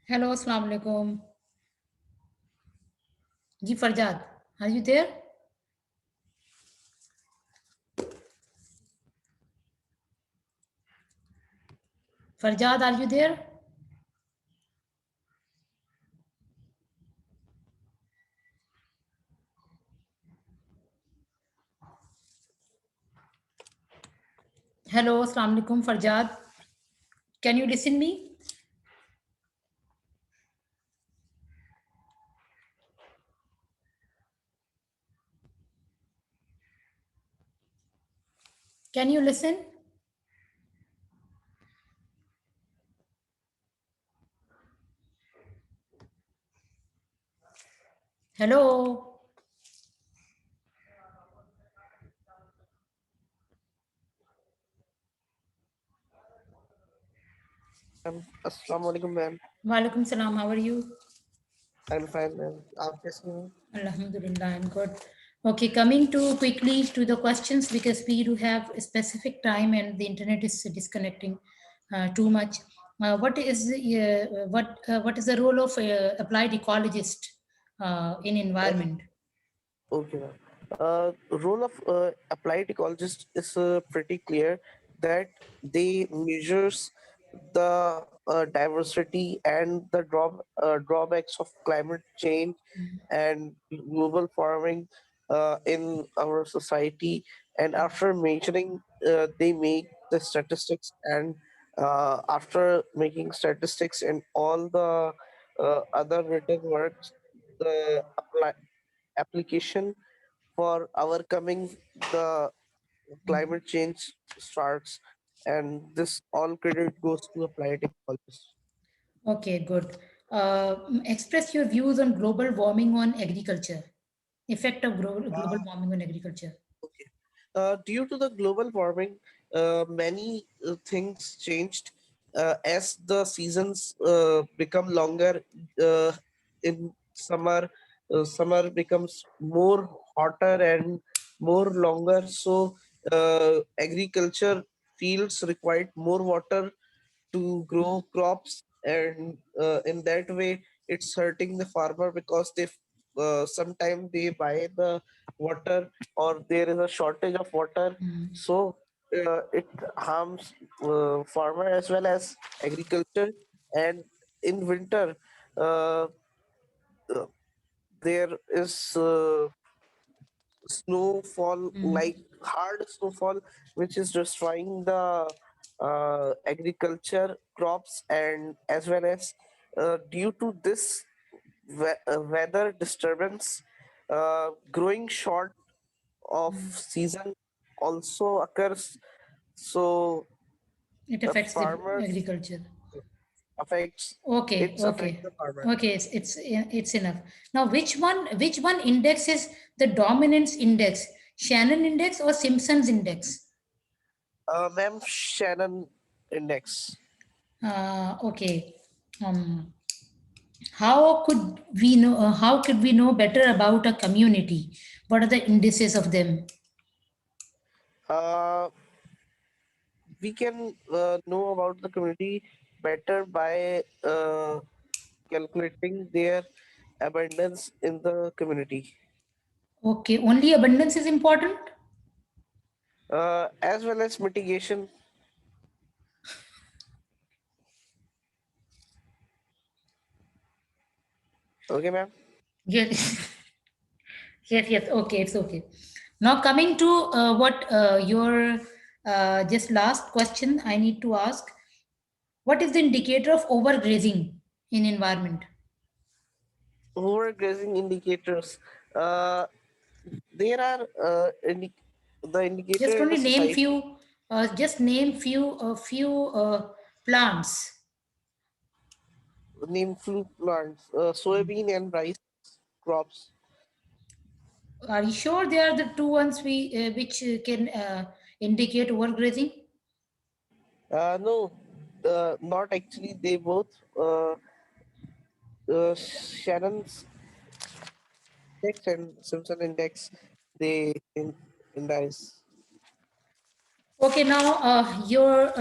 Hello, Assalamu alaikum. Ji Farjad, are you there? Farjad, are you there? Hello, Assalamu alaikum, Farjad. Can you listen me? Can you listen? Hello. अस्सलाम वालेकुम ma'am. Walaikum salam. How are you? I am fine ma'am, आप कैसे हैं? Alhamdulillah, I'm good. Okay, coming to quickly to the questions because we do have a specific time and the internet is disconnecting too much. What is the role of applied ecologist in environment? Okay ma'am, role of applied ecologist is pretty clear that they measures the diversity and the drawbacks of climate change and global warming in our society. And after measuring, they make the statistics, and after making statistics and all the other written works, the application for our coming the climate change starts, and this all credit goes to applied ecologists. Okay, good. Express your views on global warming on agriculture. Effect of global warming on agriculture. Okay. Due to the global warming, many things changed as the seasons become longer. In summer, summer becomes more hotter and more longer. So, agriculture fields required more water to grow crops, and in that way it's hurting the farmer because they sometimes they buy the water or there is a shortage of water. Mm. So it harms farmer as well as agriculture. And in winter, uh, uh, there is snowfall, Mm. like hard snowfall, which is destroying the agriculture crops. And as well as due to this weather disturbance, growing short of season also occurs. So It the affects the farmers agriculture. affects Okay, it's affect okay, the farmer. okay. It's enough. Now, which one index is the dominance index? Shannon index or Simpson's index? Ma'am, Shannon index. Okay. Um, how could we know? How could we know better about a community? What are the indices of them? uh, we can know about the community better by calculating their abundance in the community, Okay, only abundance is important. as well as mitigation. Okay, ma'am. Yes, yes, yes. Okay, it's okay. Now coming to what your just last question I need to ask. What is the indicator of overgrazing in environment? Overgrazing indicators. Uh, there are the Just indicator in only the name society. few. Just name few plants. Name fruit plants, soybean and rice crops. Are you sure they are the two ones we which can indicate overgrazing? No, not actually. They both Shannon's index and Simpson index. They indice. Okay, now your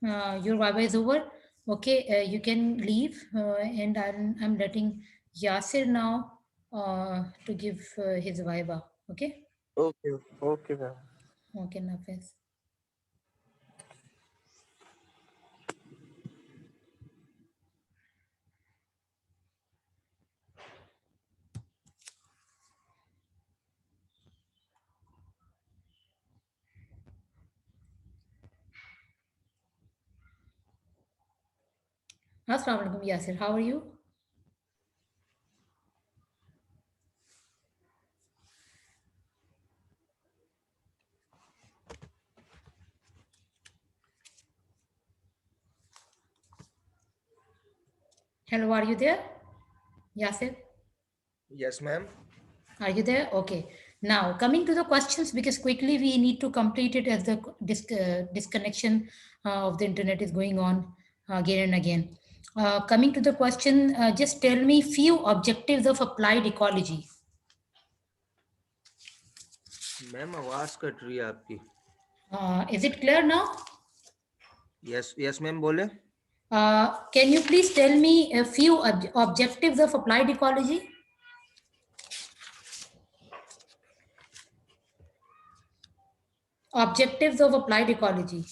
Viva is over. Okay, you can leave, and I'm letting Yasir now to give his viva. Okay, Okay, okay, ma'am. okay, Nafis. Assalamu alaikum, Yasir. How are you? Hello, are you there, Yasir? Yes, ma'am. Are you there? Okay. Now, coming to the questions, because quickly we need to complete it as the disconnection of the internet is going on again and again. Coming to the question, just tell me few objectives of applied ecology. Ma'am आवाज cut रही है आपकी. Is it clear now? Yes, yes, ma'am बोले. Can you please tell me a few objectives of applied ecology? Objectives of applied ecology.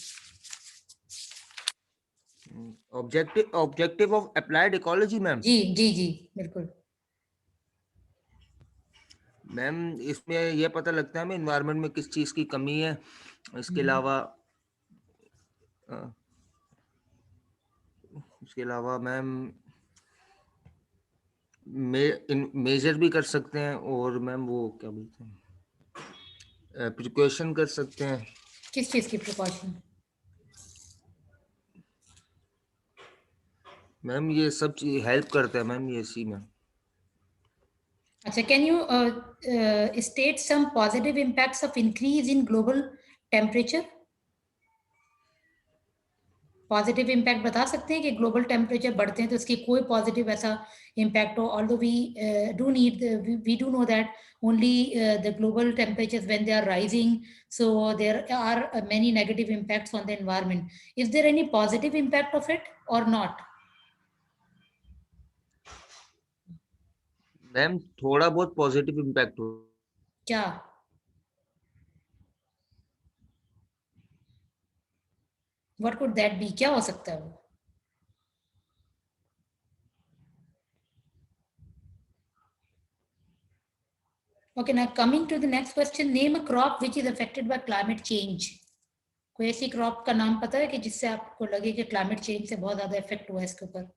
Objective of applied ecology, ma'am. जी बिल्कुल. Ma'am इसमें ये पता लगता है हमें इन्वायरमेंट में किस चीज की कमी है. इसके अलावा मैम मेजर भी कर सकते हैं और मैम वो क्या बोलते हैं प्रिकॉशन कर सकते हैं. किस चीज की प्रिकॉशन? मैम ये सब चीज हेल्प करता है मैम ये इसी में. अच्छा, can you state some positive impacts of increase in global temperature? Positive impact बता सकते हैं कि ग्लोबल टेम्परेचर बढ़ते हैं तो इसकी कोई पॉजिटिव ऐसा इम्पैक्ट हो. Although we do need, we do know that only the global temperatures when they are rising, so there are many negative impacts on the environment. Is there any positive impact of it or not? Ma'am थोड़ा बहुत positive impact हो. क्या? What could that be? क्या हो सकता है वो? Okay, now coming to the next question, name a crop which is affected by climate change. कोई ऐसी क्रॉप का नाम पता है कि जिससे आपको लगे कि क्लाइमेट चेंज से बहुत ज्यादा इफेक्ट हुआ है इसके ऊपर?